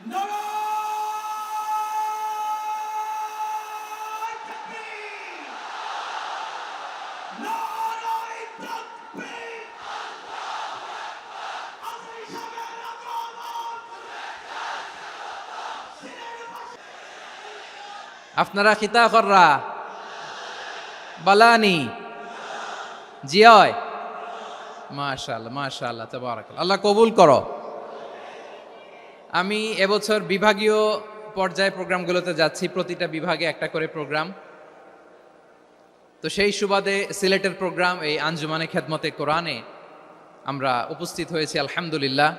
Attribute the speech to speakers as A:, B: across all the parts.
A: নারায়ে তাকবীর! নারায়ে তাকবীর! আজকে সামনের আগমন!
B: আপনারা খিতা কররা বালানি জিয়য় মাশাআল্লাহ মাশাআল্লাহ তাবারাকাল্লাহ, আল্লাহ কবুল করো। আমি এবছর বিভাগীয় পর্যায়ে প্রোগ্রামগুলোতে যাচ্ছি, প্রতিটা বিভাগে একটা করে প্রোগ্রাম। তো সেই সুবাদে সিলেটের প্রোগ্রাম এই আঞ্জুমানে খেদমতে কোরআনে আমরা উপস্থিত হয়েছি আলহামদুলিল্লাহ।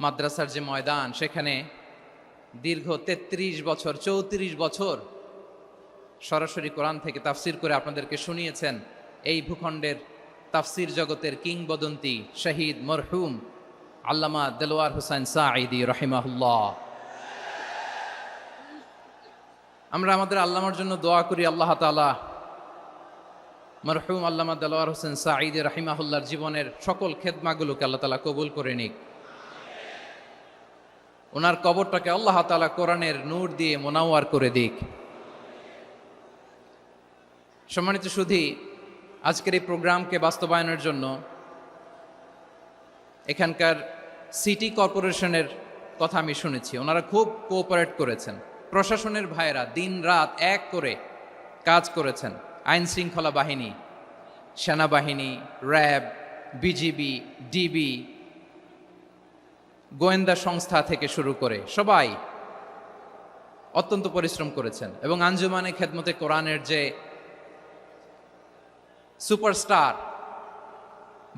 B: মাদ্রাসার যে ময়দান, সেখানে দীর্ঘ 33 বছর 34 বছর সরাসরি কোরআন থেকে তাফসির করে আপনাদেরকে শুনিয়েছেন এই ভূখণ্ডের তাফসির জগতের কিংবদন্তি শহীদ মরহুম আল্লামা দেলোয়ার হোসেন সাঈদী রাহিমাহুল্লাহ। আমরা আমাদের আল্লামার জন্য দোয়া করি, আল্লাহ তাআলা মরহুম আল্লামা দেলোয়ার হোসেন সাঈদী রাহিমাহুল্লাহর জীবনের সকল খেদমাগুলোকে আল্লাহ তাআলা কবুল করে নিক। ওনার কবরটাকে আল্লাহ তাআলা কোরআনের নূর দিয়ে মোনাওয়ার করে দিক। সম্মানিত সুধী, আজকের এই প্রোগ্রামকে বাস্তবায়নের জন্য এখানকার সিটি কর্পোরেশনের কথা আমি শুনেছি, ওনারা খুব কোঅপারেট করেছেন। প্রশাসনের ভাইয়েরা দিন রাত এক করে কাজ করেছেন। আইন শৃঙ্খলা বাহিনী, সেনাবাহিনী, র্যাব, বিজিবি, ডিবি, গোয়েন্দা সংস্থা থেকে শুরু করে সবাই অত্যন্ত পরিশ্রম করেছেন। এবং আঞ্জুমানে খেদমতে কোরআনের যে সুপারস্টার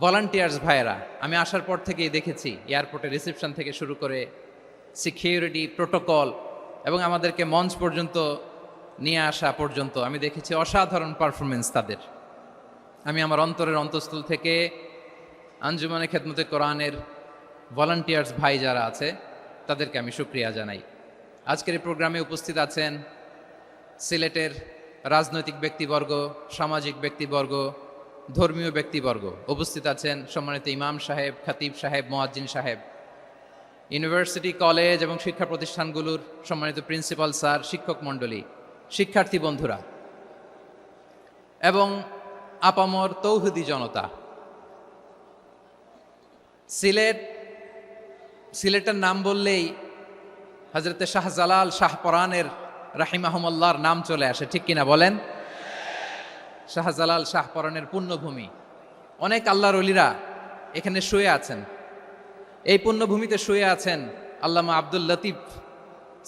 B: ভলান্টিয়ার্স ভাইয়েরা, আমি আসার পর থেকেই দেখেছি এয়ারপোর্টে রিসেপশন থেকে শুরু করে সিকিউরিটি প্রোটোকল এবং আমাদেরকে মঞ্চ পর্যন্ত নিয়ে আসা পর্যন্ত আমি দেখেছি অসাধারণ পারফরমেন্স তাদের। আমি আমার অন্তরের অন্তঃস্থল থেকে আঞ্জুমানে খেদমতে কোরআনের ভলান্টিয়ার্স ভাই যারা আছে তাদেরকে আমি শুকরিয়া জানাই। আজকের এই প্রোগ্রামে উপস্থিত আছেন সিলেটের রাজনৈতিক ব্যক্তিবর্গ, সামাজিক ব্যক্তিবর্গ, ধর্মীয় ব্যক্তিবর্গ। উপস্থিত আছেন সম্মানিত ইমাম সাহেব, খতিব সাহেব, মুয়াজ্জিন সাহেব, ইউনিভার্সিটি, কলেজ এবং শিক্ষা প্রতিষ্ঠানগুলোর সম্মানিত প্রিন্সিপাল স্যার, শিক্ষক মণ্ডলী, শিক্ষার্থী বন্ধুরা এবং আপামর তৌহিদি জনতা। সিলেটের নাম বললেই হযরতে শাহজালাল শাহপরানের রাহিমাহুমুল্লাহর নাম চলে আসে, ঠিক কিনা বলেন? শাহজালাল শাহপরানের পুণ্যভূমি। অনেক আল্লাহর ওলিরা এখানে শুয়ে আছেন। এই পুণ্যভূমিতে শুয়ে আছেন আল্লামা আব্দুল লতিফ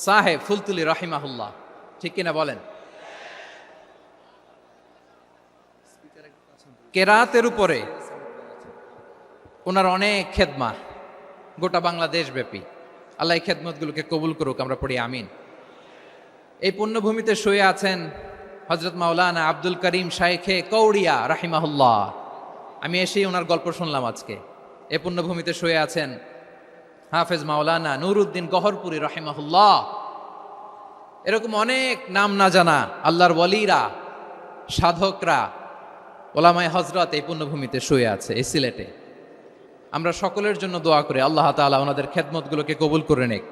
B: সাহেব ফুলতুলি রাহিমাহুল্লাহ, ঠিক কিনা বলেন? কেরাতের উপরে ওনার অনেক খেদমা গোটা বাংলাদেশ ব্যাপী। আল্লাহ এই খেদমতগুলোকে কবুল করুক, আমরা পড়ি আমিন। এই পুণ্যভূমিতে শুয়ে আছেন হযরত মাওলানা আব্দুল করিম শাইখে কৌড়িয়া রাহিমাহুল্লাহ। আমি এসেই ওনার গল্প শুনলাম আজকে। এই পুণ্যভূমিতে শুয়ে আছেন হাফেজ মাওলানা নুরউদ্দিন গহরপুরি রাহিমাহুল্লাহ। এরকম অনেক নাম না জানা আল্লাহর ওয়ালিরা, সাধকরা, ওলামায়ে হযরত এই পুণ্যভূমিতে শুয়ে আছে এই সিলেটে। আমরা সকলের জন্য দোয়া করি আল্লাহ তাআলা ওনাদের খেদমতগুলোকে কবুল করে নেক।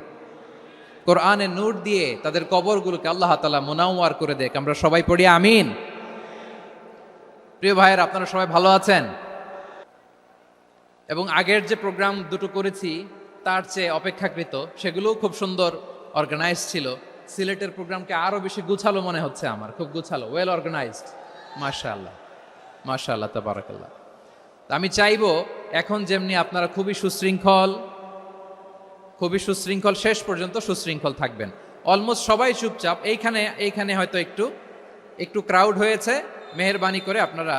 B: কোরআনের নূর দিয়ে তাদের কবরগুলোকে আল্লাহ তাআলা মুনাওয়ার করে দেখ। আমরা সবাই পড়ি আমিন। প্রিয় ভাইয়ের, আপনারা সবাই ভালো আছেন? এবং আগের যে প্রোগ্রাম দুটো করেছি তার চেয়ে অপেক্ষাকৃত সেগুলোও খুব সুন্দর অর্গানাইজ ছিল। সিলেটের প্রোগ্রামকে আরো বেশি গুছালো মনে হচ্ছে আমার, খুব গুছালো, ওয়েল অর্গানাইজড। মাশাআল্লাহ মাশাআল্লাহ তাবারাকাল্লাহ। আমি চাইবো এখন যেমনি আপনারা খুবই সুশৃঙ্খল শেষ পর্যন্ত সুশৃঙ্খল থাকবেন। অলমোস্ট সবাই চুপচাপ, এইখানে হয়তো একটু ক্রাউড হয়েছে, মেহেরবানি করে আপনারা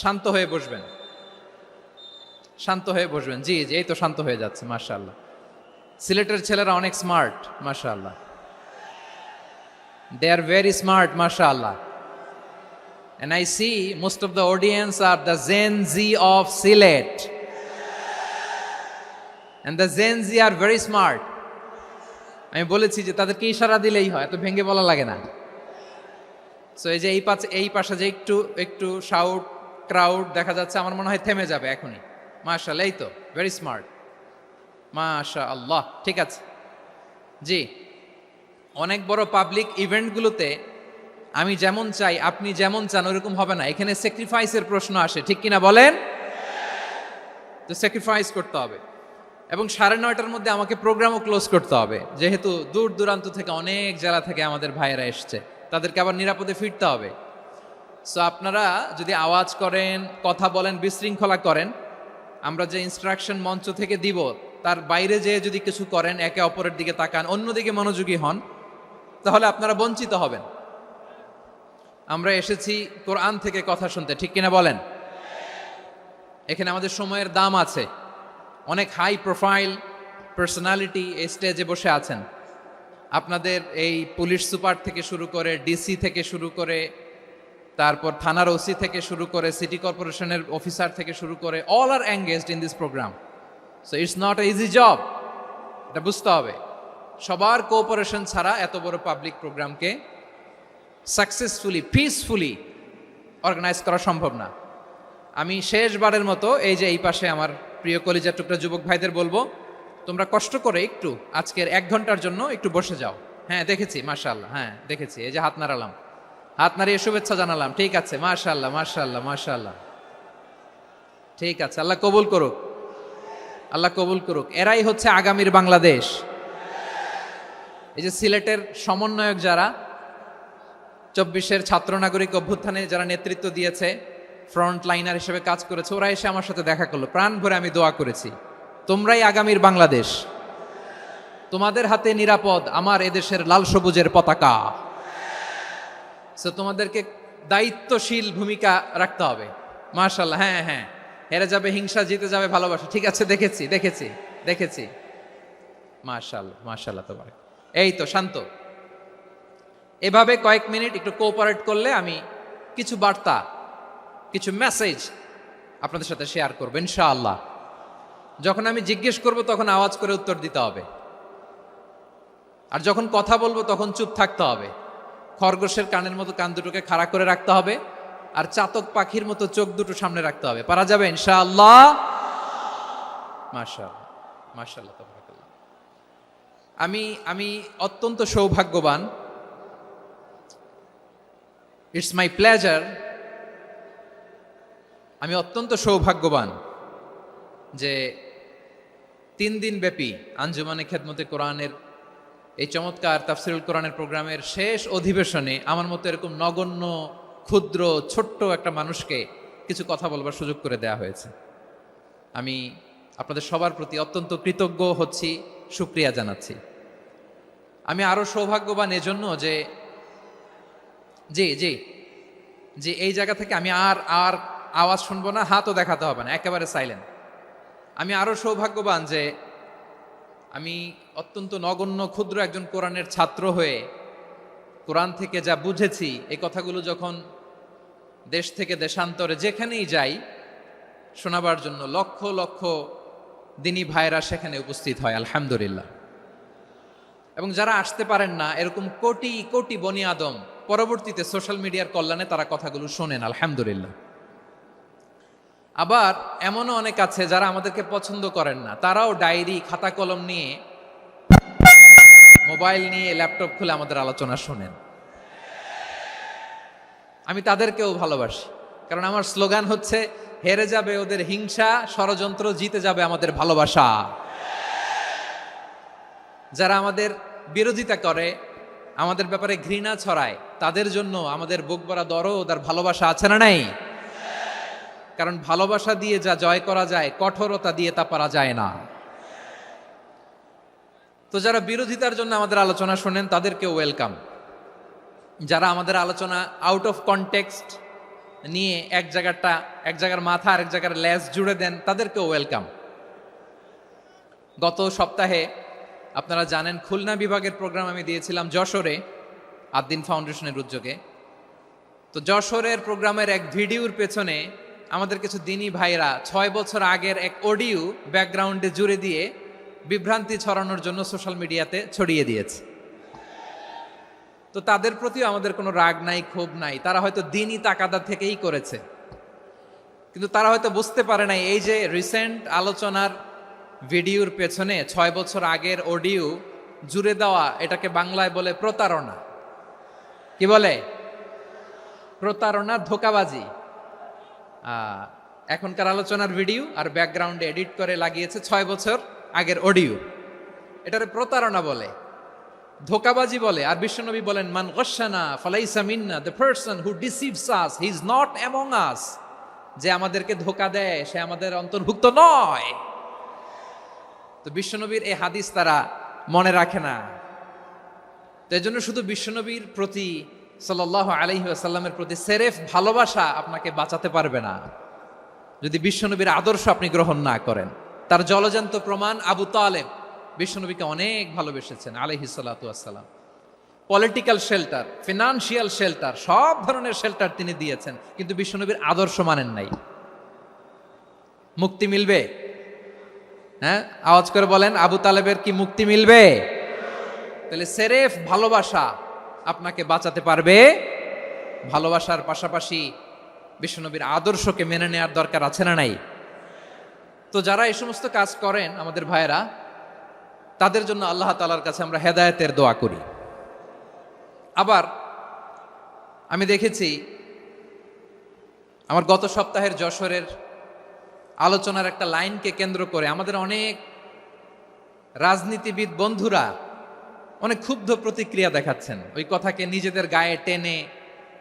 B: শান্ত হয়ে বসবেন, শান্ত হয়ে বসবেন। জি জি, এই তো শান্ত হয়ে যাচ্ছে। মাশাআল্লাহ, সিলেটের ছেলেরা অনেক স্মার্ট, মাশাআল্লাহ, দে আর ভেরি স্মার্ট, মাশাআল্লাহ। And I see most of the audience are the Gen Z of Sylhet. And the Gen Z are very smart. আমি বলেছি যে তাদেরকে ইশারা দিলেই হয়, এত ভেঙে বলা লাগে না। সো এই যে এই পাশে যে একটু শাউট ক্রাউড দেখা যাচ্ছে, আমার মনে হয় থেমে যাবে এখনই। মাশাআল্লাহ, এই তো ভেরি স্মার্ট। মাশা আল্লাহ, ঠিক আছে। জি, অনেক বড় পাবলিক ইভেন্টগুলোতে আমি যেমন চাই আপনি যেমন চান ওরকম হবে না, এখানে স্যাক্রিফাইসের প্রশ্ন আসে, ঠিক কিনা বলেন? তো স্যাক্রিফাইস করতে হবে এবং 9:30টার মধ্যে আমাকে প্রোগ্রামও ক্লোজ করতে হবে, যেহেতু দূর দূরান্ত থেকে অনেক জেলা থেকে আমাদের ভাইয়েরা এসছে, তাদেরকে আবার নিরাপদে ফিরতে হবে। সো আপনারা যদি আওয়াজ করেন, কথা বলেন, বিশৃঙ্খলা করেন, আমরা যে ইনস্ট্রাকশন মঞ্চ থেকে দিব তার বাইরে যেয়ে যদি কিছু করেন, একে অপরের দিকে তাকান, অন্যদিকে মনোযোগী হন, তাহলে আপনারা বঞ্চিত হবেন। আমরা এসেছি কোরআন থেকে কথা শুনতে, ঠিক কিনা বলেন? এখানে আমাদের সময়ের দাম আছে। অনেক হাই প্রোফাইল পার্সোনালিটি এই স্টেজে বসে আছেন। আপনাদের এই পুলিশ সুপার থেকে শুরু করে, ডিসি থেকে শুরু করে, তারপর থানার ওসি থেকে শুরু করে, সিটি কর্পোরেশনের অফিসার থেকে শুরু করে, all are engaged in this program. So it's not a easy job, এটা বুঝতে হবে। সবার কোঅপারেশন ছাড়া এত বড় পাবলিক প্রোগ্রামকে সাকসেসফুলি, পিসফুলি অর্গানাইজ করা সম্ভব না। আমি শেষবারের মতো এই যে এই পাশে আমার প্রিয় কলিজার টুকরা যুবক ভাইদের বলবো, তোমরা কষ্ট করে একটু আজকের 1 ঘন্টার জন্য একটু বসে যাও। হ্যাঁ দেখেছি, মাশাআল্লাহ, হ্যাঁ দেখেছি, এই যে হাত নাড়ালাম, হাত নাড়িয়ে শুভেচ্ছা জানালাম, ঠিক আছে, মাশাআল্লাহ মাশাআল্লাহ মাশাআল্লাহ, ঠিক আছে, আল্লাহ কবুল করুক, আল্লাহ কবুল করুক। এরাই হচ্ছে আগামীর বাংলাদেশ। এই যে সিলেটের সমন্বয়ক যারা 24-এর ছাত্র নাগরিক অভ্যুত্থানে যারা নেতৃত্ব দিয়েছে, ফ্রন্ট লাইনার হিসেবে কাজ করেছে, ওরা এসে আমার সাথে দেখা করলো, প্রাণ ভরে আমি দোয়া করেছি, তোমরাই আগামীর বাংলাদেশ, তোমাদের হাতে নিরাপদ আমার এদেশের লাল সবুজের পতাকা। সো তোমাদেরকে দায়িত্বশীল ভূমিকা রাখতে হবে। মাশাআল্লাহ, হ্যাঁ হ্যাঁ, হেরে যাবে হিংসা, জিতে যাবে ভালোবাসা, ঠিক আছে, দেখেছি দেখেছি দেখেছি, মাশাআল্লাহ মাশাআল্লাহ, তোমার এই তো শান্ত। এভাবে কয়েক মিনিট একটু কোঅপারেট করলে আমি কিছু বার্তা, কিছু মেসেজ আপনাদের সাথে শেয়ার করবো ইনশাআল্লাহ। যখন আমি জিজ্ঞেস করব তখন আওয়াজ করে উত্তর দিতে হবে, আর যখন কথা বলবো তখন চুপ থাকতে হবে। খরগোশের কানের মতো কান দুটোকে খাড়া করে রাখতে হবে, আর চাতক পাখির মতো চোখ দুটো সামনে রাখতে হবে। পারা যাবে ইনশাআল্লাহ? মাশাআল্লাহ মাশাআল্লাহ, তাবারাকাল্লাহ। আমি অত্যন্ত সৌভাগ্যবান, ইটস মাই প্লেজার, আমি অত্যন্ত সৌভাগ্যবান যে 3 দিন ব্যাপী আঞ্জুমানে খেদমতে কোরআনের এই চমৎকার তাফসিরুল কোরআনের প্রোগ্রামের শেষ অধিবেশনে আমার মতো এরকম নগণ্য, ক্ষুদ্র, ছোট্ট একটা মানুষকে কিছু কথা বলবার সুযোগ করে দেয়া হয়েছে। আমি আপনাদের সবার প্রতি অত্যন্ত কৃতজ্ঞ হচ্ছি, শুকরিয়া জানাচ্ছি। আমি আরো সৌভাগ্যবান এজন্য যে জি জি জি এই জায়গা থেকে আমি আর আর আওয়াজ শুনবো না, হাতও দেখাতে হবে না, একেবারে সাইলেন্ট। আমি আরো সৌভাগ্যবান যে আমি অত্যন্ত নগণ্য ক্ষুদ্র একজন কোরআনের ছাত্র হয়ে কোরআন থেকে যা বুঝেছি, এই কথাগুলো যখন দেশ থেকে দেশান্তরে যেখানেই যাই শোনাবার জন্য লক্ষ লক্ষ দিনী ভাইরা সেখানে উপস্থিত হয়, আলহামদুলিল্লাহ। এবং যারা আসতে পারেন না, এরকম কোটি কোটি বনি আদম পরবর্তীতে সোশ্যাল মিডিয়ার কল্যাণে তারা কথাগুলো শোনেন, আলহামদুলিল্লাহ। আবার এমনও অনেক আছে যারা আমাদেরকে পছন্দ করেন না, তারাও ডায়েরি, খাতা কলম নিয়ে, মোবাইল নিয়ে, ল্যাপটপ খুলে আমাদের আলোচনা শোনেন। আমি তাদেরকেও ভালোবাসি, কারণ আমার স্লোগান হচ্ছে, হেরে যাবে ওদের হিংসা, ষড়যন্ত্র, জিতে যাবে আমাদের ভালোবাসা। যারা আমাদের বিরোধিতা করে, আমাদের ব্যাপারে ঘৃণা ছড়ায়, তাদের জন্য আমাদের বুক ভরা দরদ আর ভালোবাসা আছে না নাই? কারণ ভালোবাসা দিয়ে যা জয় করা যায়, কঠোরতা দিয়ে তা পারা যায় না। তো যারা বিরোধিতার জন্য আমাদের আলোচনা শোনেন তাদেরকে ওয়েলকাম। যারা আমাদের আলোচনা আউট অফ কনটেক্সট নিয়ে এক জায়গার মাথা আর এক জায়গার লেজ জুড়ে দেন, তাদেরকেও ওয়েলকাম। গত সপ্তাহে আপনারা জানেন খুলনা বিভাগের প্রোগ্রাম আমি দিয়েছিলাম যশোরে, আদ্দিন ফাউন্ডেশনের উদ্যোগে। তো যশোরের প্রোগ্রামের এক ভিডিওর পেছনে আমাদের কিছু দিনী ভাইরা 6 বছর আগের এক অডিও ব্যাকগ্রাউন্ডে জুড়ে দিয়ে বিভ্রান্তি ছড়ানোর জন্য সোশ্যাল মিডিয়াতে ছড়িয়ে দিয়েছে। তো তাদের প্রতিও আমাদের কোনো রাগ নাই, ক্ষোভ নাই, তারা হয়তো দিনই তাকাদা থেকেই করেছে, কিন্তু তারা হয়তো বুঝতে পারে নাই এই যে রিসেন্ট আলোচনার ভিডিওর পেছনে 6 বছর আগের অডিও জুড়ে দেওয়া, এটাকে বাংলায় বলে প্রতারণা। কি বলে? প্রতারণা, ধোঁকাবাজি। এখনকার আলোচনার ভিডিও আর ব্যাকগ্রাউন্ডে এডিট করে লাগিয়েছে 6 বছর আগের অডিও। এটারে প্রতারণা বলে, ধোঁকাবাজি বলে। আর বিশ্বনবী বলেন, মান গশানা ফালাইসা মিন্না, the person who deceives us he is not among us. যে আমাদেরকে ধোঁকা দেয় সে আমাদের অন্তর্ভুক্ত নয়। তো বিশ্বনবীর এই হাদিস তারা মনে রাখে না। তো এই জন্য শুধু বিশ্বনবীর প্রতি সাল্লাল্লাহু আলাইহি ওয়াসাল্লামের প্রতি সেরেফ ভালোবাসা আপনাকে বাঁচাতে পারবে না যদি বিশ্বনবীর আদর্শ আপনি গ্রহণ না করেন। তার জলজান্ত প্রমাণ, আবু তালেব বিশ্বনবীকে অনেক ভালোবেসেছেন আলাইহিস সালাতু ওয়াসসালাম। পলিটিক্যাল শেল্টার, ফিনান্সিয়াল শেল্টার, সব ধরনের শেল্টার তিনি দিয়েছেন, কিন্তু বিশ্বনবীর আদর্শ মানেন নাই। মুক্তি মিলবে? হ্যাঁ, আওয়াজ করে বলেন, আবু তালেবের কি মুক্তি মিলবে? তাহলে সেরেফ ভালোবাসা আপনাকে বাঁচাতে পারবে। ভালোবাসার পাশাপাশি বিশ্বনবীর আদর্শকে মেনে নেওয়ার দরকার আছে না নাই? তো যারা এই সমস্ত কাজ করেন আমাদের ভাইয়েরা, তাদের জন্য আল্লাহ তাআলার কাছে আমরা হেদায়েতের দোয়া করি। আবার আমি দেখেছি আমার গত সপ্তাহের যশোরের আলোচনার একটা লাইনকে কেন্দ্র করে আমাদের অনেক রাজনীতিবিদ বন্ধুরা অনেক ক্ষুব্ধ প্রতিক্রিয়া দেখাচ্ছেন। ওই কথাকে নিজেদের গায়ে টেনে,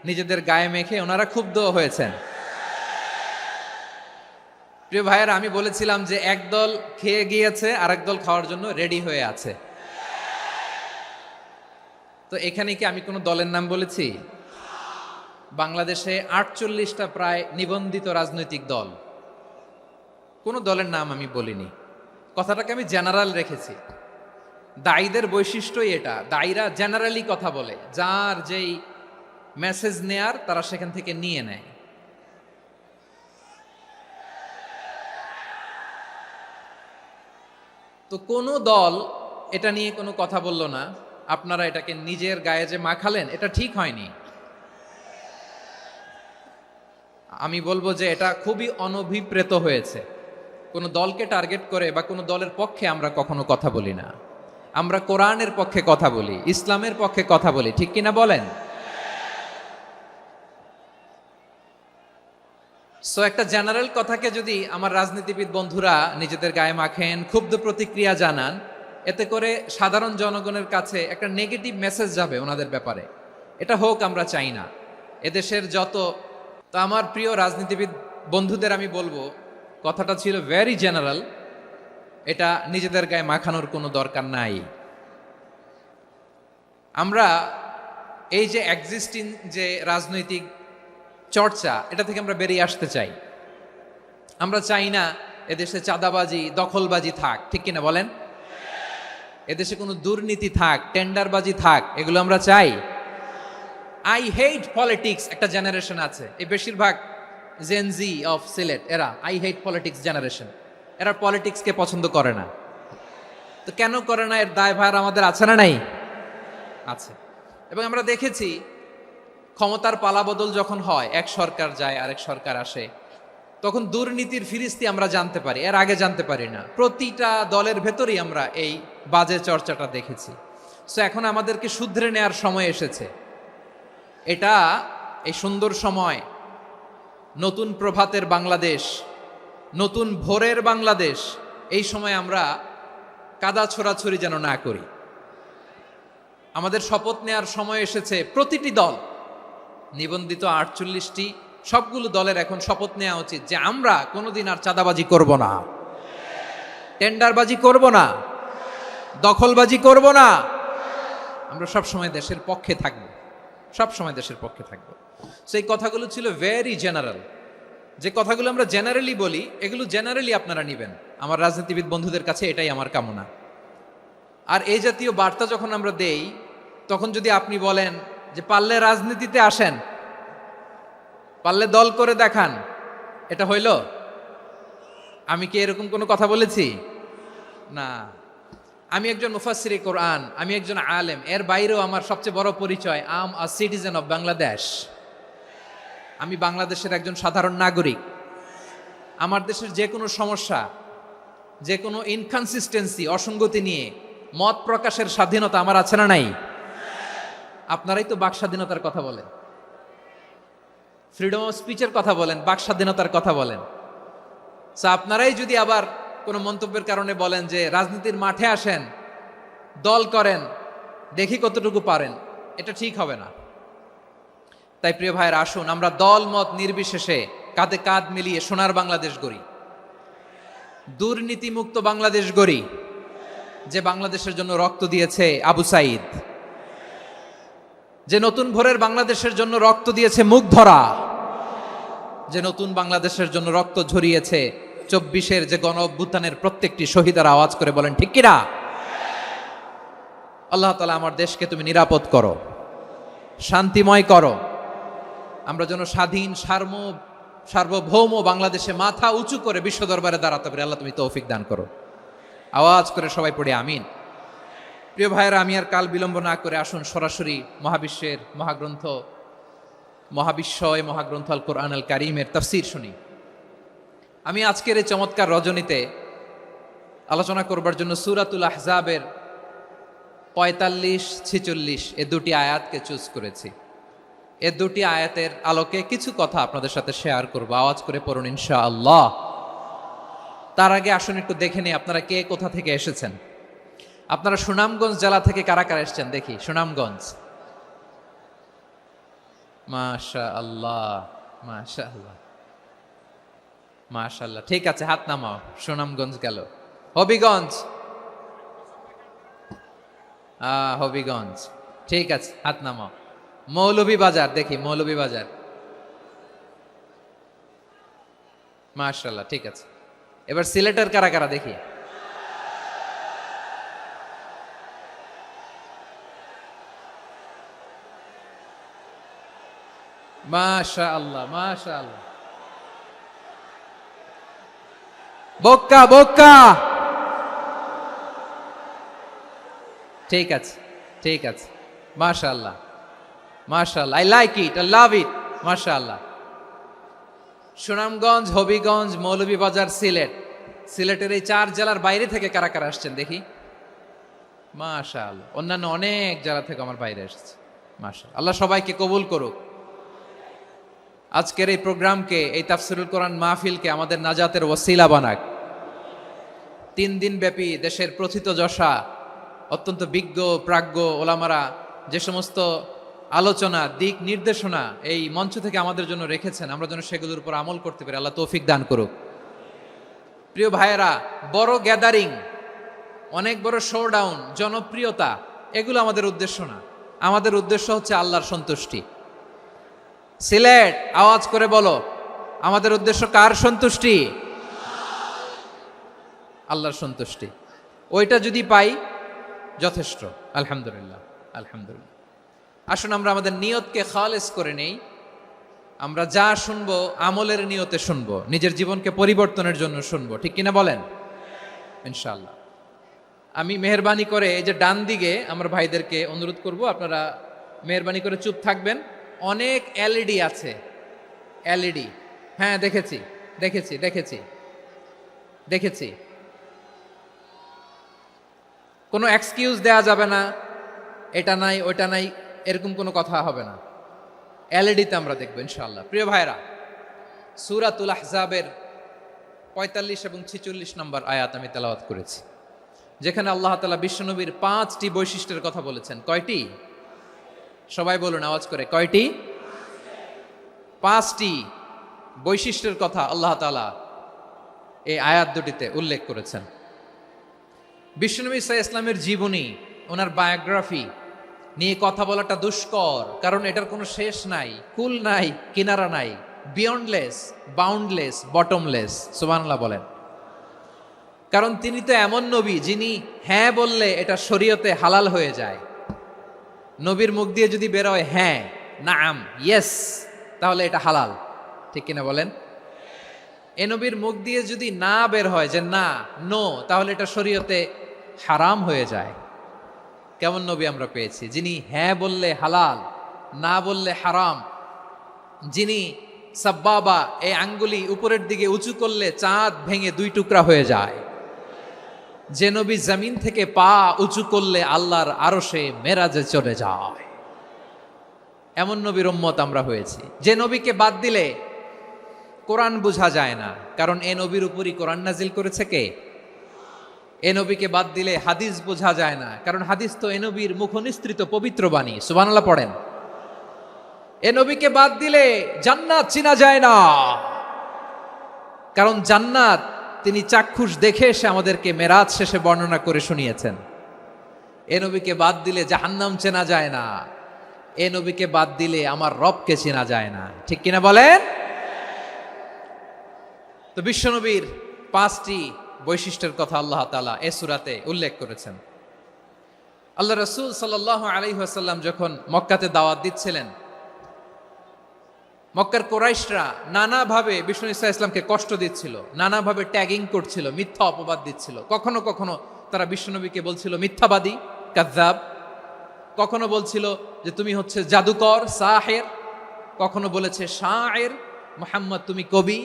B: নিজেদের গায়ে মেখে ওনারা ক্ষুব্ধ হয়েছেন। প্রিয় ভাইয়েরা, আমি বলেছিলাম যে একদল খেয়ে গিয়েছে, আরেক দল খাওয়ার জন্য রেডি হয়ে আছে। তো এখানে কি আমি কোনো দলের নাম বলেছি? বাংলাদেশে 48টা প্রায় নিবন্ধিত রাজনৈতিক দল, কোনো দলের নাম আমি বলিনি। কথাটাকে আমি জেনারেল রেখেছি। দায়ীদের বৈশিষ্ট্যই এটা, দায়ীরা জেনারেলি কথা বলে, যার যেই মেসেজ নেয়ার তারা সেখান থেকে নিয়ে নেয়। তো কোনো দল এটা নিয়ে কোনো কথা বলল না, আপনারা এটাকে নিজের গায়ে যে মাখালেন এটা ঠিক হয়নি। আমি বলবো যে এটা খুবই অনভিপ্রেত হয়েছে। কোনো দলকে টার্গেট করে বা কোনো দলের পক্ষে আমরা কখনো কথা বলি না। আমরা কোরআনের পক্ষে কথা বলি, ইসলামের পক্ষে কথা বলি, ঠিক কিনা বলেন? সো একটা জেনারেল কথাকে যদি আমার রাজনীতিবিদ বন্ধুরা নিজেদের গায়ে মাখেন, ক্ষুব্ধ প্রতিক্রিয়া জানান, এতে করে সাধারণ জনগণের কাছে একটা নেগেটিভ মেসেজ যাবে ওনাদের ব্যাপারে। এটা হোক আমরা চাই না। এদেশের তো আমার প্রিয় রাজনীতিবিদ বন্ধুদের আমি বলবো, কথাটা ছিল ভেরি জেনারেল, এটা নিজেদের গায়ে মাখানোর কোনো দরকার নাই। আমরা এই যে এক্সিস্টিং যে রাজনৈতিক চর্চা, এটা থেকে আমরা বেরিয়ে আসতে চাই। আমরা চাই না এদেশে চাঁদাবাজি, দখলবাজি থাক, ঠিক কিনা বলেন? এদেশে কোনো দুর্নীতি থাক, টেন্ডারবাজি থাক, এগুলো আমরা চাই। আই হেট পলিটিক্স একটা জেনারেশন আছে, এই বেশিরভাগ জেনজি অফ সিলেট, এরা আই হেট পলিটিক্স জেনারেশন। এরা পলিটিক্সকে পছন্দ করে না। তো কেন করে না, এর দায়ভার আমাদের আছে না নাই? আছে। এবং আমরা দেখেছি ক্ষমতার পালাবদল যখন হয়, এক সরকার যায় আরেক সরকার আসে, তখন দুর্নীতির ফিরিস্তি আমরা জানতে পারি, এর আগে জানতে পারি না। প্রতিটা দলের ভেতরেই আমরা এই বাজে চর্চাটা দেখেছি। সো এখন আমাদেরকে শুধরে নেওয়ার সময় এসেছে। এটা এই সুন্দর সময়, নতুন প্রভাতের বাংলাদেশ, নতুন ভোরের বাংলাদেশ, এই সময় আমরা কাদা ছোড়াছড়ি যেন না করি। আমাদের শপথ নেওয়ার সময় এসেছে। প্রতিটি দল, নিবন্ধিত 48টি, সবগুলো দলের এখন শপথ নেওয়া উচিত যে আমরা কোনোদিন আর চাঁদাবাজি করব না, টেন্ডারবাজি করব না, দখলবাজি করব না। আমরা সবসময় দেশের পক্ষে থাকব, সবসময় দেশের পক্ষে থাকব। সেই কথাগুলো ছিল ভেরি জেনারেল। যে কথাগুলো আমরা জেনারেলি বলি, এগুলো জেনারেলি আপনারা নেবেন। আমার রাজনীতিবিদ বন্ধুদের কাছে এটাই আমার কামনা। আর এই জাতীয় বার্তা যখন আমরা দেই, তখন যদি আপনি বলেন যে পারলে রাজনীতিতে আসেন, পারলে দল করে দেখান, এটা হইল? আমি কি এরকম কোনো কথা বলেছি? না। আমি একজন মুফাসসিরে কোরআন, আমি একজন আলেম, এর বাইরেও আমার সবচেয়ে বড় পরিচয়, I am a citizen of Bangladesh. আমি বাংলাদেশের একজন সাধারণ নাগরিক। আমার দেশের যে কোনো সমস্যা যে কোনো ইনকনসিস্টেন্সি, অসঙ্গতি নিয়ে মত প্রকাশের স্বাধীনতা আমার আছে না নাই? আপনারাই তো বাক স্বাধীনতার কথা বলেন, ফ্রিডম অফ স্পিচের কথা বলেন, বাক স্বাধীনতার কথা বলেন। সো আপনারাই যদি আবার কোনো মন্তব্যের কারণে বলেন যে রাজনীতির মাঠে আসেন, দল করেন, দেখি কতটুকু পারেন, এটা ঠিক হবে না। তাই প্রিয় ভাইয়ের, আসুন আমরা দল মত নির্বিশেষে কাঁধে কাঁধ মিলিয়ে সোনার বাংলাদেশ গড়ি, দুর্নীতিমুক্ত বাংলাদেশ গড়ি, যে বাংলাদেশের জন্য রক্ত দিয়েছে আবু সাইদ, যে নতুন ভোরের বাংলাদেশের জন্য রক্ত দিয়েছে মুগ্ধরা, যে নতুন বাংলাদেশের জন্য রক্ত ঝরিয়েছে 24-এর যে গণ অভ্যুত্থানের প্রত্যেকটি শহীদের আওয়াজ করে বলেন ঠিক কিনা? আল্লাহ তাআলা আমার দেশকে তুমি নিরাপদ করো, শান্তিময় করো, আমরা যেন স্বাধীন সার্বভৌম বাংলাদেশে মাথা উঁচু করে বিশ্ব দরবারে দাঁড়াতে পারি। আল্লাহ তুমি তৌফিক দান করো। আওয়াজ করে সবাই পড়ে আমিন। প্রিয় ভাইয়েরা, আমি আর কাল বিলম্ব না করে আসুন সরাসরি মহাবিশ্বের মহাগ্রন্থ, মহাবিশ্বয় মহাগ্রন্থ আল কোরআন আল কারীমের তাফসীর শুনি। আমি আজকের এই চমৎকার রজনীতে আলোচনা করবার জন্য সূরাতুল আহজাবের 45-46 এ দুটি আয়াতকে চুজ করেছি। এ দুটি আয়াতের আলোকে কিছু কথা আপনাদের সাথে শেয়ার করব। আওয়াজ করে পড়ুন ইনশাআল্লাহ। তার আগে আসুন একটু দেখে নিই আপনারা কে কোথা থেকে এসেছেন। আপনারা সুনামগঞ্জ জেলা থেকে কারা কারা এসেছেন দেখি। সুনামগঞ্জ, মাশাআল্লাহ মাশাআল্লাহ মাশাআল্লাহ, ঠিক আছে, হাত নামাও। সুনামগঞ্জ গেল। হবিগঞ্জ, হবিগঞ্জ, ঠিক আছে, হাত নামাও। মৌলভীবাজার দেখি, মৌলভীবাজার, মাশাআল্লাহ, ঠিক আছে। এবার সিলেটের কারা কারা দেখি। মাশাআল্লাহ মাশাআল্লাহ। বক্কা বক্কা, ঠিক আছে ঠিক আছে, মাশাআল্লাহ মাশাআল্লাহ, I like it, I love it, মাশাআল্লাহ। সুনামগঞ্জ, হবিগঞ্জ, মৌলভীবাজার, সিলেট। সিলেটের এই 4 জেলার বাইরে থেকে কারা কারা আসছেন দেখি। মাশাআল্লাহ, অন্যান্য অনেক জেলা থেকে আমার বাইরে এসেছে, মাশাআল্লাহ। আল্লাহ সবাইকে কবুল করুক। আজকের এই প্রোগ্রামকে, এই তাফসীরুল কোরআন মাহফিলকে আমাদের নাজাতের ওসিলা বানাক। 3 দিন ব্যাপী দেশের প্রথিতযশা অত্যন্ত বিজ্ঞ প্রাজ্ঞ ওলামারা যে সমস্ত আলোচনা, দিক নির্দেশনা এই মঞ্চ থেকে আমাদের জন্য রেখেছেন, আমরা যেন সেগুলোর উপর আমল করতে পারি। আল্লাহ তৌফিক দান করুক। প্রিয় ভাইয়েরা, বড় গ্যাদারিং, অনেক বড় শোডাউন, জনপ্রিয়তা, এগুলো আমাদের উদ্দেশ্য না। আমাদের উদ্দেশ্য হচ্ছে আল্লাহর সন্তুষ্টি। সিলেট, আওয়াজ করে বলো, আমাদের উদ্দেশ্য কার সন্তুষ্টি? আল্লাহর সন্তুষ্টি। ওইটা যদি পাই যথেষ্ট, আলহামদুলিল্লাহ আলহামদুলিল্লাহ। আসুন আমরা আমাদের নিয়তকে খালেস করে নেই। আমরা যা শুনবো আমলের নিয়তে শুনবো, নিজের জীবনকে পরিবর্তনের জন্য শুনবো, ঠিক কিনা বলেন? ইনশাআল্লাহ। আমি মেহেরবানি করে এই যে ডান দিকে আমার ভাইদেরকে অনুরোধ করব, আপনারা মেহেরবানি করে চুপ থাকবেন। অনেক এলইডি আছে, এলইডি, হ্যাঁ দেখেছি দেখেছি দেখেছি দেখেছি। কোনো এক্সকিউজ দেয়া যাবে না, এটা নাই ওইটা নাই, এরকম কোনো কথা হবে না। এলইডিতে আমরা দেখবো ইনশাআল্লাহ। প্রিয় ভাইরা, সূরাতুল আহজাবের 45 এবং 46 নম্বর আয়াত আমি তেলাওয়াত করেছি, যেখানে আল্লাহ তাআলা বিশ্বনবীর 5টি বৈশিষ্ট্যের কথা বলেছেন। কয়টি? সবাই বলুন আওয়াজ করে, কয়টি? 5টি বৈশিষ্ট্যের কথা আল্লাহ তাআলা এই আয়াত দুটিতে উল্লেখ করেছেন। বিশ্বনবী সাল্লাল্লাহু আলাইহি ইসলামের জীবনী, ওনার বায়োগ্রাফি নিয়ে কথা বলাটা দুষ্কর, কারণ এটার কোনো শেষ নাই, কুল নাই, কিনারা নাই, বিয়ন্ডলেস, বাউন্ডলেস, বটমলেস। সুবহানাল্লাহ বলেন। কারণ তিনি তো এমন নবী যিনি হ্যাঁ বললে এটা শরীয়তে হালাল হয়ে যায়। নবীর মুখ দিয়ে যদি বেরোয় হ্যাঁ, নাম, ইয়েস, তাহলে এটা হালাল, ঠিক কিনা বলেন? এ নবীর মুখ দিয়ে যদি না বের হয় যে না, নো, তাহলে এটা শরীয়তে হারাম হয়ে যায়। কেমন নবী আমরা পেয়েছি, যিনি হ্যাঁ বললে হালাল, না বললে হারাম, যিনি সাব্বাবা, এই আঙ্গুলি উপরের দিকে উঁচু করলে চাঁদ ভেঙে 2 টুকরা হয়ে যায়। যে নবী জমিন থেকে পা উঁচু করলে আল্লাহর আরশে মেরাজে চলে যায়, এমন নবীর উম্মত আমরা হয়েছি। যে নবীকে বাদ দিলে কোরআন বোঝা যায় না, কারণ এ নবীর উপরই কোরআন নাজিল করেছে কে? এ নবীকে বাদ দিলে হাদিস বোঝা যায় না, কারণ হাদিস তো এ নবীর মুখনিসৃত পবিত্র বাণী। সুবহানাল্লাহ পড়েন। এ নবীকে বাদ দিলে জান্নাত চিনা যায় না, কারণ জান্নাত তিনি চাক্ষুষ দেখে এসে আমাদেরকে মেরাজ শেষে বর্ণনা করে শুনিয়েছেন। এ নবীকে বাদ দিলে জাহান্নাম চেনা যায় না, এ নবীকে বাদ দিলে আমার রবকে চেনা যায় না। ঠিক কিনা বলেন? তো বিশ্বনবীর 5টি বৈশিষ্ট্যের কথা আল্লাহ তাআলা এ সূরাতে উল্লেখ করেছেন। আল্লাহ রাসূল সাল্লাল্লাহু আলাইহি ওয়াসাল্লাম যখন মক্কাতে দাওয়াত দিচ্ছিলেন, মক্কার কুরাইশরা নানাভাবে বিষ্ণু ঈসা ইসলামকে কষ্ট দিচ্ছিল, নানাভাবে ট্যাগিং করছিল, মিথ্যা অপবাদ দিচ্ছিল। কখনো কখনো তারা বিশ্বনবীকে বলছিল মিথ্যাবাদী, কাযযাব। কখনো বলছিল যে তুমি হচ্ছে জাদুকর, সাহের। কখনো বলেছে শায়ের, মুহাম্মদ তুমি কবি।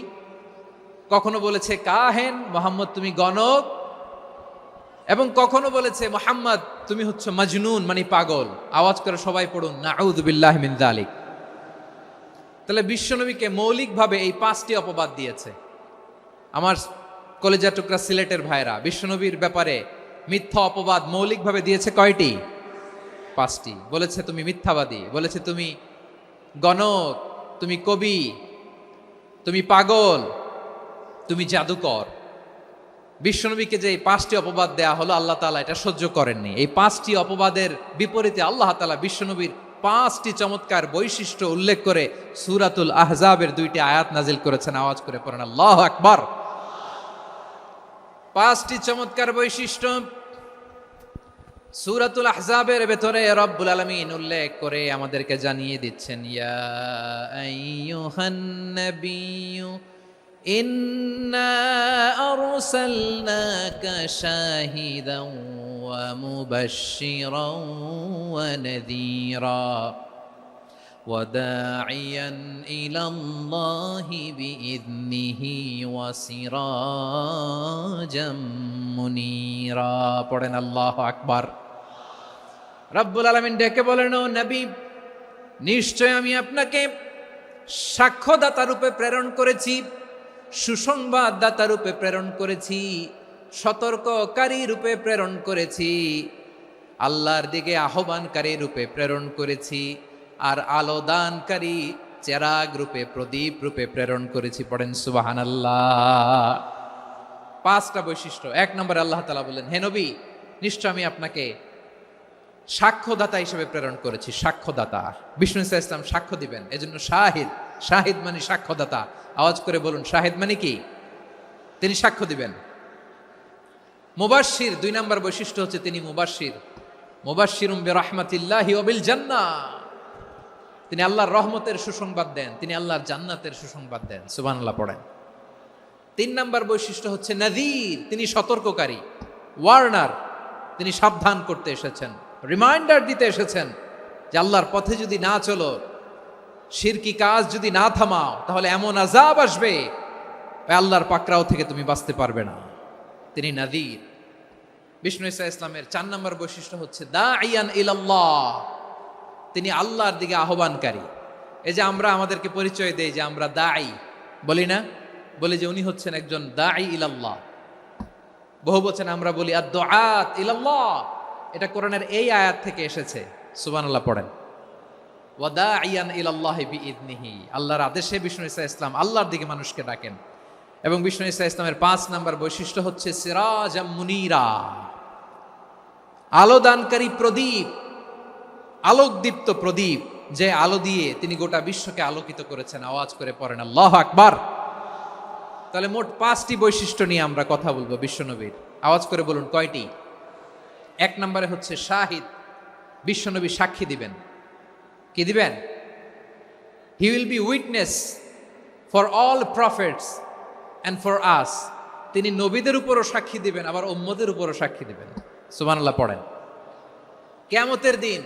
B: কখনো বলেছে কাহেন, মুহাম্মদ তুমি গণক। এবং কখনো বলেছে মুহাম্মদ তুমি হচ্ছে মাজনুন, মানে পাগল। আওয়াজ করে সবাই পড়ুন নাউযু বিল্লাহি মিন যালিক। তাহলে বিশ্বনবীকে মৌলিকভাবে এই 5টি অপবাদ দিয়েছে। আমার কলেজা টুকরা সিলেটের ভাইরা, বিশ্বনবীর ব্যাপারে মিথ্যা অপবাদ মৌলিকভাবে দিয়েছে কয়টি? 5টি। বলেছে তুমি মিথ্যাবাদী, বলেছে তুমি গণক, তুমি কবি, তুমি পাগল, তুমি জাদুকর। বিশ্বনবীকে যে এই 5টি অপবাদ দেয়া হলো, আল্লাহ তাআলা এটা সহ্য করেননি। এই 5টি অপবাদের বিপরীতে আল্লাহ তাআলা বিশ্বনবীর 5টি চমৎকার বৈশিষ্ট্য উল্লেখ করে সূরাতুল আহজাবের 2টি আয়াত নাজিল করেছেন। আওয়াজ করে পড়েন আল্লাহু আকবার। 5টি চমৎকার বৈশিষ্ট্য সূরাতুল আহজাবের ভেতরে রব্বুল আলামিন উল্লেখ করে আমাদেরকে জানিয়ে দিচ্ছেন, ইয়া আইয়ুহান নাবিয়্যু ইন্না আরসালনাকা শাহিদান ওয়া মুবাশশিরান ওয়া নাযীরা ওয়া দাঈয়ান ইলাল্লাহি বিইذনিহি ওয়া সিরাজাম মুনীরা। পড়েন আল্লাহু আকবার। রব্বুল আলামিন ডেকে বলেন, ও নবী, নিশ্চয় আমি আপনাকে সাক্ষ্যদাতা রূপে প্রেরণ করেছি, সুসংবাদদাতা রূপে প্রেরণ করেছি, সতর্ককারী রূপে প্রেরণ করেছি, আল্লাহর দিকে আহ্বানকারী রূপে প্রেরণ করেছি, আর আলো দানকারী চেরাগ রূপে, প্রদীপ রূপে প্রেরণ করেছি। পড়েন সুবহানাল্লাহ। 5টা বৈশিষ্ট্য। 1 নম্বরে আল্লাহ তাআলা বলেন, হে নবী, নিশ্চয় আমি আপনাকে সাক্ষ্যদাতা হিসেবে প্রেরণ করেছি। সাক্ষ্যদাতা, বিষ্ণু ঈসা ইসলাম সাক্ষ্য দিবেন, এজন্য শাহিদ। শাহিদ মানে সাক্ষ্যদাতা। আওয়াজ করে বলুন, শাহিদ মানে কি? তিনি সাক্ষ্য দিবেন। মুবাশশির, 2 নম্বর বৈশিষ্ট্য হচ্ছে তিনি মুবাশশির। মুবাশশিরুম বিরাহমাতিল্লাহি ওয়া বিল জান্নাহ। তিনি আল্লাহর রহমতের সুসংবাদ দেন, তিনি আল্লাহর জান্নাতের সুসংবাদ দেন। সুবহানাল্লাহ পড়েন। 3 নম্বর বৈশিষ্ট্য হচ্ছে নাযীর, তিনি সতর্ককারী, ওয়ার্নার। তিনি সাবধান করতে এসেছেন, রিমাইন্ডার দিতে এসেছেন যে আল্লাহর পথে যদি না চলো, শিরকি কাজ যদি না থামাও, তাহলে এমন আযাব আসবে আল্লাহর পাকড়াও থেকে তুমি বাঁচতে পারবে না। তিনি নাযীর। বিষ্ণু ঈসা ইসলামের 4 নম্বর বৈশিষ্ট্য হচ্ছে দাঈয়ান ইলাল্লাহ, তিনি আল্লাহর দিকে আহ্বানকারী। এই যে আমরা আমাদেরকে পরিচয় দেই যে আমরা দাঈ, বলি না? বলি যে উনি হচ্ছেন একজন দাঈ ইলাল্লাহ। বহু বচনে আমরা বলি আদ-দুআত ইলাল্লাহ। এটা কোরআনের এই আয়াত থেকে এসেছে। সুবহানাল্লাহ পড়েন। ওয়া দাঈয়ান ইলাল্লাহি বিইذনিহি, আল্লাহর আদেশে বিষ্ণু ঈসা ইসলাম আল্লাহর দিকে মানুষকে ডাকেন। এবং বিষ্ণু ঈসা ইসলামের 5 নম্বর বৈশিষ্ট্য হচ্ছে সিরাজাম মুনীরা, আলো দানকারী প্রদীপ, আলোকদীপ্ত প্রদীপ, যে আলো দিয়ে তিনি গোটা বিশ্বকে আলোকিত করেছেন। আওয়াজ করে পড়েন আল্লাহু আকবার। তাহলে মোট 5টি বৈশিষ্ট্য নিয়ে আমরা কথা বলবো বিশ্বনবীর। আওয়াজ করে বলুন কয়টি? 1 নম্বরে হচ্ছে শাহিদ, বিশ্বনবী সাক্ষী দিবেন। কি দিবেন? He will be witness for all prophets and for us. তিনি নবীদের উপরও সাক্ষী দিবেন, আবার উম্মতের উপরও সাক্ষী দিবেন। সুবহানাল্লাহ পড়েন। কিয়ামতের দিন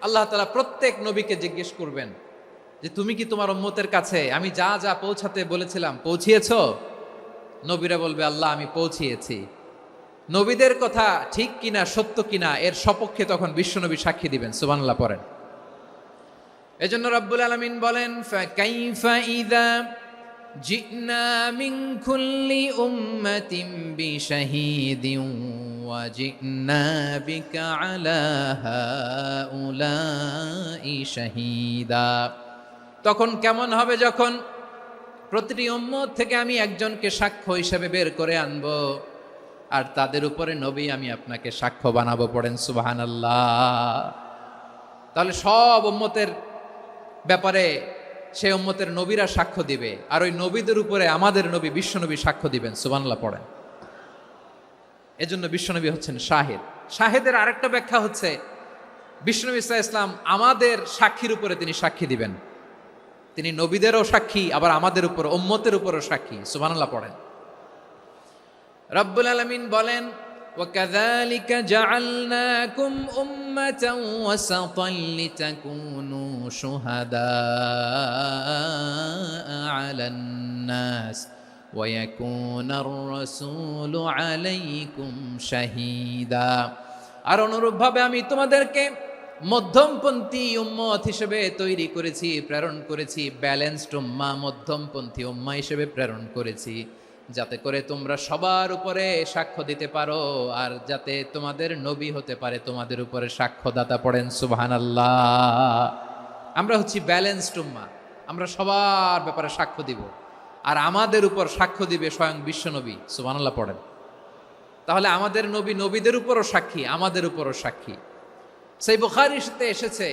B: আল্লাহ তাআলা প্রত্যেক নবীকে জিজ্ঞেস করবেন যে তুমি কি তোমার উম্মতের কাছে আমি যা যা পৌঁছাতে বলেছিলাম পৌঁছিয়েছো? নবীরা বলবে আল্লাহ আমি পৌঁছিয়েছি। নবীদের কথা ঠিক কিনা সত্য কিনা এর সপক্ষে তখন বিশ্বনবী সাক্ষী দিবেন। সুবহানাল্লাহ পড়েন। এজন্য রব্বুল আলামিন বলেন, ফাকাইফা ইযা জিনা মিন কুল্লি উম্মাতিন বিশাহীদিন ওয়া জিনা বিকা আলা হাউলাই শাহীদা। তখন কেমন হবে যখন প্রতিটি উম্মত থেকে আমি একজনকে সাক্ষ্য হিসেবে বের করে আনবো, আর তাদের উপরে নবী আমি আপনাকে সাক্ষ্য বানাবো। পড়েন সুবহানাল্লাহ। তাহলে সব উম্মতের ব্যাপারে সেই উম্মতের নবীরা সাক্ষ্য দিবে, আর ওই নবীদের উপরে আমাদের নবী বিশ্বনবী সাক্ষ্য দিবেন। সুবহানাল্লাহ পড়েন। এজন্য বিশ্বনবী হচ্ছেন শাহিদ। শাহেদের আরেকটা ব্যাখ্যা হচ্ছে বিশ্বনবী সাল্লাল্লাহু আলাইহি ওয়াসাল্লাম আমাদের সাক্ষীর উপরে তিনি সাক্ষী দিবেন। তিনি নবীদেরও সাক্ষী, আবার আমাদের উপর উম্মতের উপরও সাক্ষী। সুবহানাল্লাহ পড়েন। রব্বুল আলামিন বলেন, وَكَذَلِكَ جَعَلْنَاكُمْ أُمَّةً وَسَطًا لِتَكُونُوا شُهَدَاءَ عَلَى النَّاسِ وَيَكُونَ الرَّسُولُ عَلَيْكُمْ شَهِيدًا। আর অনুরূপভাবে আমি তোমাদেরকে মধ্যমপন্থী উম্মত হিসেবে তৈরি করেছি, প্রেরণ করেছি। ব্যালেন্সড উম্মাহ, মধ্যমপন্থী উম্মাহ হিসেবে প্রেরণ করেছি, যাতে করে তোমরা সবার উপরে সাক্ষ্য দিতে পারো, আর যাতে তোমাদের নবী হতে পারে তোমাদের উপরে সাক্ষ্যদাতা। পড়েন সুবহানাল্লাহ। আমরা হচ্ছি ব্যালেন্সড উম্মাহ, আমরা সবার ব্যাপারে সাক্ষ্য দিব, আর আমাদের উপর সাক্ষ্য দিবে স্বয়ং বিশ্বনবী। সুবহানাল্লাহ পড়েন। তাহলে আমাদের নবী নবীদের উপরও সাক্ষী, আমাদের উপরও সাক্ষী। সেই বুখারীতে এসেছে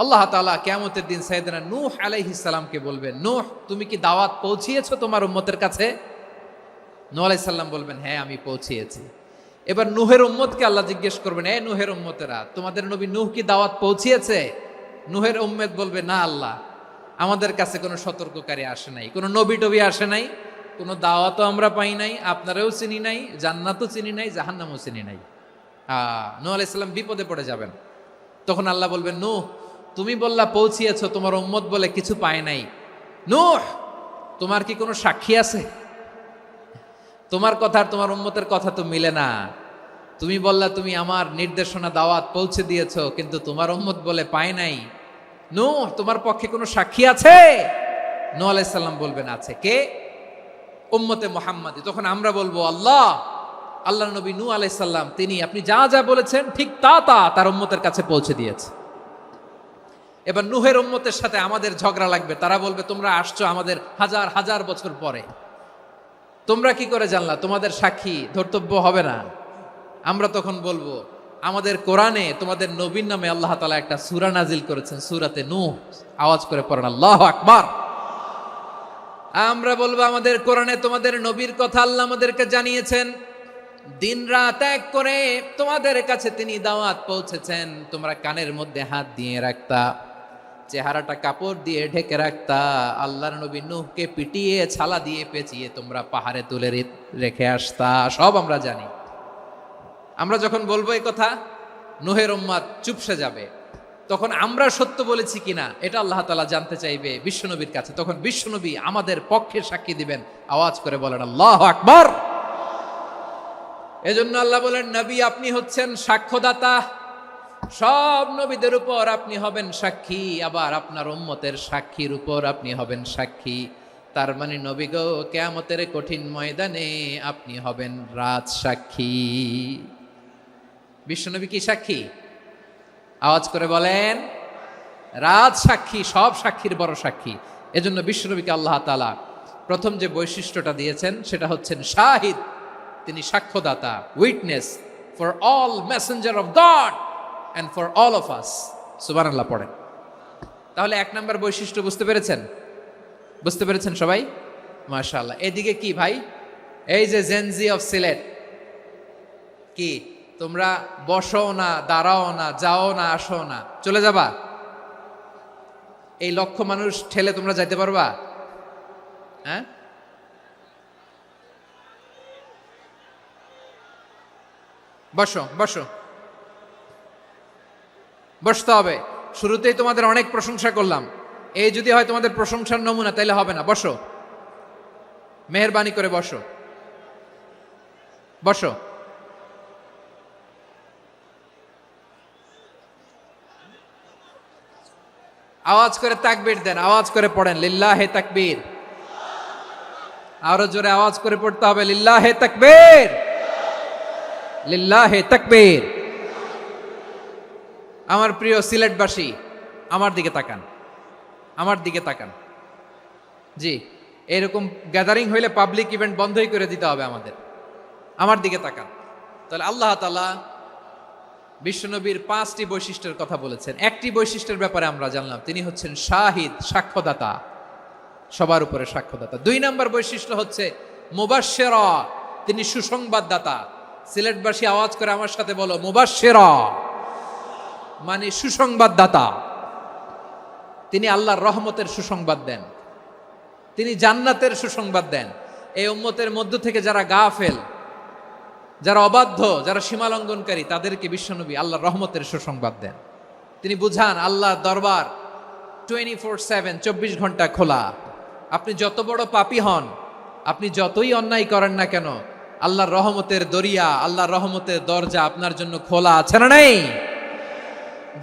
B: আল্লাহ তাআলা কিয়ামতের দিন সাইয়েদনা নূহ আলাইহিস সালামকে বলবেন, নূহ তুমি কি দাওয়াত পৌঁছিয়েছো তোমার উম্মতের কাছে? নূহ আলাইহিস সালাম বলবেন, হ্যাঁ আমি পৌঁছিয়েছি। এবার নূহের উম্মতকে আল্লাহ জিজ্ঞেস করবেন, এ নূহের উম্মতেরা, তোমাদের নবী নূহ কি দাওয়াত পৌঁছিয়েছে? নূহের উম্মত বলবে, না আল্লাহ, আমাদের কাছে কোনো সতর্ককারী আসে নাই, কোনো নবী টবি আসে নাই, কোনো দাওয়াতও আমরা পাই নাই, আপনারাও চিনি নাই, জান্নাতও চিনি নাই, জাহান্নামও চিনি নাই। নূহ আলাইহিস সালাম বিপদে পড়ে যাবেন। তখন আল্লাহ বলবেন, নূহ তুমি বললা পৌঁছিয়েছো, তোমার উম্মত বলে কিছু পায় নাই। নূহ তোমার কি কোনো সাক্ষী আছে? তোমার কথা আর তোমার উম্মতের কথা তো মিলে না। তুমি বললা তুমি আমার নির্দেশনা দাওয়াত পৌঁছে দিয়েছো, কিন্তু তোমার উম্মত বলে পায় নাই। নূহ তোমার পক্ষে কোনো সাক্ষী আছে? নূহ আলাইহিস সালাম বলবেন, আছে। কে? উম্মতে মুহাম্মাদি। তখন আমরা বলবো, আল্লাহ নবী নূহ আলাইহিস সালাম তিনি আপনি যা যা বলেছেন ঠিক তা তার উম্মতের কাছে পৌঁছে দিয়েছে। এবার নূহের উম্মতের সাথে আমাদের ঝগড়া লাগবে। তারা বলবে, তোমরা আসছো আমাদের হাজার হাজার বছর পরে, তোমরা কি করে জানলা? তোমাদের সাক্ষী ধর্তব্য হবে না। আমরা তখন বলবো, আমাদের কোরআনে তোমাদের নবীর নামে আল্লাহ তাআলা একটা সূরা নাজিল করেছেন, সূরাতে নূহ। আওয়াজ করে পড়েন আল্লাহু আকবার। আমরা বলবো, আমাদের কোরআনে তোমাদের নবীর কথা আল্লাহ আমাদেরকে জানিয়েছেন, দিন রাত এক করে তোমাদের কাছে তিনি দাওয়াত পৌঁছেছেন। তোমরা কানের মধ্যে হাত দিয়ে রাখতা, চেহারাটা কাপড় দিয়ে ঢেকে রাখতা, আল্লাহর নবী নূহকে পিটিয়ে ছালা দিয়ে পেঁচিয়ে তোমরা পাহাড়ে তুলে রেখে আসতা। সব আমরা জানি। আমরা যখন বলবো এই কথা, নূহের উম্মত চুপসে যাবে। তখন আমরা সত্য বলেছি কিনা এটা আল্লাহ তাআলা জানতে চাইবে বিশ্বনবীর কাছে। তখন বিশ্বনবী আমাদের পক্ষে সাক্ষী দিবেন। আওয়াজ করে বলেন আল্লাহু আকবার। এজন্য আল্লাহ বলেন, নবী আপনি হচ্ছেন সাক্ষ্যদাতা, সব নবীদের উপর আপনি হবেন সাক্ষী, আবার আপনার উম্মতের সাক্ষীর উপর আপনি হবেন সাক্ষী। তার মানে নবী গো, কিয়ামতের কঠিন ময়দানে আপনি হবেন রাজ সাক্ষী। বিশ্বনবী কি সাক্ষী? আওয়াজ করে বলেন, রাজ সাক্ষী, সব সাক্ষীর বড় সাক্ষী। এজন্য বিশ্বনবীকে আল্লাহ তাআলা প্রথম যে বৈশিষ্ট্যটা দিয়েছেন সেটা হচ্ছেন শাহিদ। তিনি সাক্ষ্যদাতা, witness for all messenger of God and for all of us। সুবহানাল্লাহ পড়েন। তাহলে এক নাম্বার বৈশিষ্ট্য বুঝতে পেরেছেন? বুঝতে পেরেছেন সবাই? মাশাআল্লাহ। এদিকে কি ভাই, এই যে জেনজি অফ সিলেট, কি তোমরা বসো না, দাঁড়াও না, যাও না, আসো না, চলে যাবা? এই লক্ষ মানুষ ঠেলে তোমরা যাইতে পারবা? হ্যাঁ, বসো বসো, বসতে হবে। শুরুতেই তোমাদের অনেক প্রশংসা করলাম, এই যদি হয় তোমাদের প্রশংসার নমুনা, তাইলে হবে না। বসো, মেহেরবানি করে বসো, বসো। আওয়াজ করে তাকবীর দেন, আওয়াজ করে পড়েন লিল্লাহে তাকবীর। আরো জোরে আওয়াজ করে পড়তে হবে লিল্লাহে তাকবীর, লিল্লাহে তাকবীর। আমার প্রিয় সিলেটবাসী, আমার দিকে তাকান, আমার দিকে তাকান। জি, এরকম গ্যাদারিং হইলে পাবলিক ইভেন্ট বন্ধই করে দিতে হবে আমাদের। আমার দিকে তাকান। তাহলে আল্লাহ তাআলা বিশ্বনবীর 5টি বৈশিষ্ট্যের কথা বলেছেন। একটি বৈশিষ্ট্যের ব্যাপারে আমরা জানলাম, তিনি হচ্ছেন শাহিদ, সাক্ষ্যদাতা, সবার উপরে সাক্ষ্যদাতা। 2 নম্বর বৈশিষ্ট্য হচ্ছে মুবাশশিরা, তিনি সুসংবাদদাতা। সিলেটবাসী আওয়াজ করে আমার সাথে বলো মুবাশশিরা, মানে সুসংবাদদাতা। তিনি আল্লাহর রহমতের সুসংবাদ দেন, তিনি জান্নাতের সুসংবাদ দেন। এই উম্মতের মধ্য থেকে যারা গাফেল, যারা অবাধ্য, যারা সীমালঙ্ঘনকারী, তাদেরকে বিশ্বনবী আল্লাহর রহমতের সুসংবাদ দেন। তিনি বুঝান আল্লাহর দরবার 24/7, 24 ঘন্টা খোলা। আপনি যত বড় পাপী হন, আপনি যতই অন্যায় করেন না কেন, আল্লাহর রহমতের দরিয়া, আল্লাহর রহমতের দরজা আপনার জন্য খোলা আছে না নেই?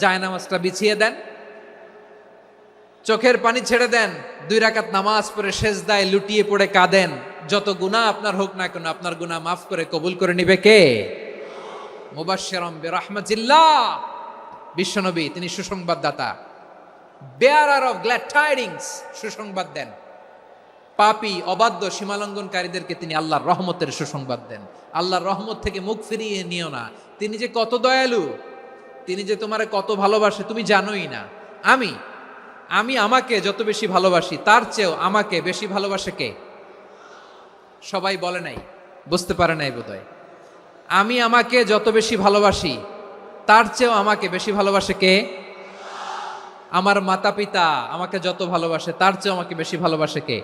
B: জায়নামাজটা বিছিয়ে দেন, চোখের পানি ছেড়ে দেন, 2 রাকাত নামাজ পড়ে সেজদায় লুটিয়ে পড়ে কাঁদেন। যত গুনাহ আপনার হোক না কেন, আপনার গুনাহ মাফ করে কবুল করে নিবে কে? মুবাশশিরাম বিরাহমাতিল্লাহ, বিশ্বনবী তিনি সুসংবাদদাতা, বেয়ারার অফ গ্ল্যাড টাইডিংস, সুসংবাদ দেন। পাপী, অবাধ্য, সীমালঙ্ঘনকারীদেরকে তিনি আল্লাহর রহমতের সুসংবাদ দেন। আল্লাহর রহমত থেকে মুখ ফিরিয়ে নিও না। তিনি যে কত দয়ালু, তিনি যে তোমারে কত ভালোবাসে তুমি জানোই না। আমি আমাকে যত বেশি ভালোবাসি, তার চেয়েও আমাকে বেশি ভালোবাসে কে? সবাই বলে নাই, বুঝতে পারে নাই বোধহয়। আমি আমাকে যত বেশি ভালোবাসি, তার চেয়েও আমাকে বেশি ভালোবাসে কে? আমার মাতা পিতা আমাকে যত ভালোবাসে, তার চেয়েও আমাকে বেশি ভালোবাসে কে?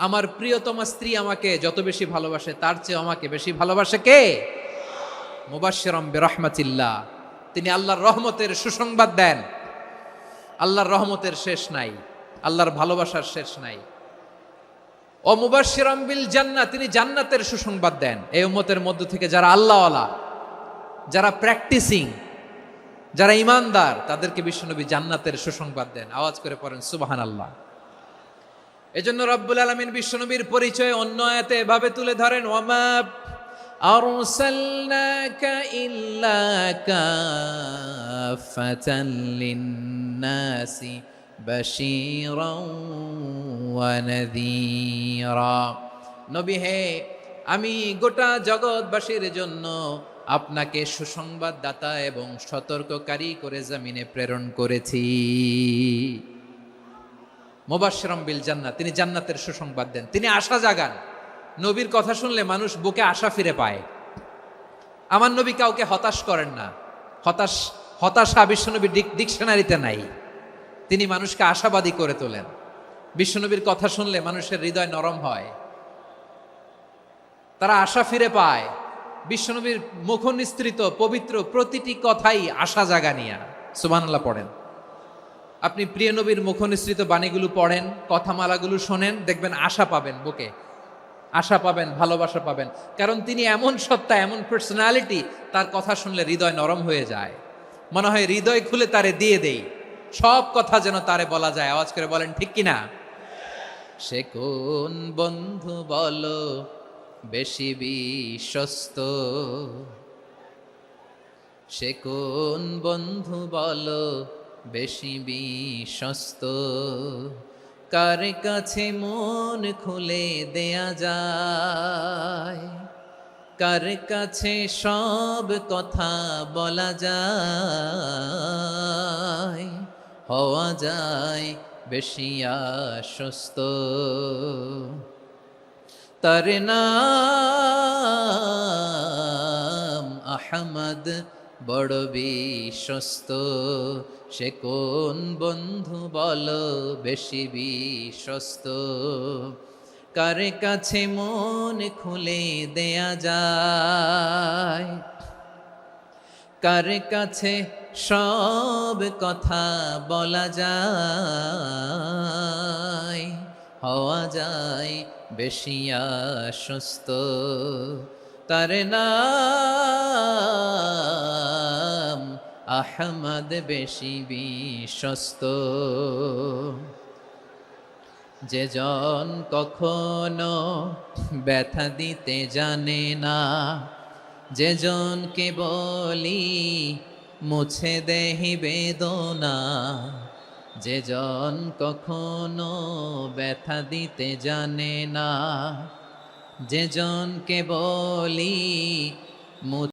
B: আমার প্রিয়তমা স্ত্রী আমাকে যত বেশি ভালোবাসে, তার চেয়েও আমাকে বেশি ভালোবাসে কে? মুবাশশিরাম বিরাহমাতিল্লাহ, তিনি আল্লাহর রহমতের সুসংবাদ দেন। আল্লাহর রহমতের শেষ নাই, আল্লাহর ভালোবাসার শেষ নাই। ও মুবাশশিরাম বিল জান্নাহ, তিনি জান্নাতের সুসংবাদ দেন। এই উম্মতের মধ্য থেকে যারা আল্লাহওয়ালা, যারা প্র্যাকটিসিং, যারা ইমানদার, তাদেরকে বিশ্বনবী জান্নাতের সুসংবাদ দেন। আওয়াজ করে পড়েন সুবহানাল্লাহ। এজন্য রব্বুল আলামিন বিশ্বনবীর পরিচয় অন্য আয়াতে এভাবে তুলে ধরেন, ওয়ামা আরসালনাকা ইল্লা কাফাতান লিন্নাসি বাশীরাও ওয়া নাযীরা। নবী হে, আমি গোটা জগৎবাসীর জন্য আপনাকে সুসংবাদদাতা এবং সতর্ককারী করে জমিনে প্রেরণ করেছি। মুবাশশিরাম বিল জান্নাহ, তিনি জান্নাতের সুসংবাদ দেন, তিনি আশা জাগান। নবীর কথা শুনলে মানুষ বুকে আশা ফিরে পায়। আমার নবী কাউকে হতাশ করেন না। হতাশা বিশ্বনবীর ডিকশনারিতে নাই। তিনি মানুষকে আশাবাদী করে তোলেন। বিশ্বনবীর কথা শুনলে মানুষের হৃদয় নরম হয়, তারা আশা ফিরে পায়। বিশ্বনবীর মুখ নিঃসৃত পবিত্র প্রতিটি কথাই আশা জাগানিয়া। সুবহানাল্লাহ পড়েন। আপনি প্রিয় নবীর মুখ নিঃসৃত বাণীগুলো পড়েন, কথামালাগুলো শোনেন, দেখবেন আশা পাবেন, বুকে আশা পাবেন, ভালোবাসা পাবেন। কারণ তিনি এমন সত্তা, এমন পার্সোনালিটি, তার কথা শুনলে হৃদয় নরম হয়ে যায়। মনে হয় হৃদয় খুলে তারে দিয়ে দেই, সব কথা যেন তারে বলা যায়। আওয়াজ করে বলেন ঠিক কিনা? সে কোন বন্ধু বলো বেশি বিশ্বস্ত, সে কোন বন্ধু বলো বেশি বিশ্বস্ত, কার কাছে মন খুলে দেয়া যায়, কার কাছে সব কথা বলা যায়, হওয়া যায় বেশি আশ্বস্ত। তার নাম আহমদ, বড় বিশ্বস্ত। সে কোন বন্ধু বলো বেশি বিশ্বস্ত, কার কাছে মন খুলে দেয়া যায়, কার কাছে সব কথা বলা যায়, হওয়া যায় বেশি আশ্বস্ত। তার নাম আহমদ বেশি বিশ্বস্ত। যে জন কখনো ব্যথা দিতে জানে না, যে জনকে বলি মুছে দেহি বেদনা, যে জন কখনো ব্যথা দিতে জানে না, যে জনকে বলি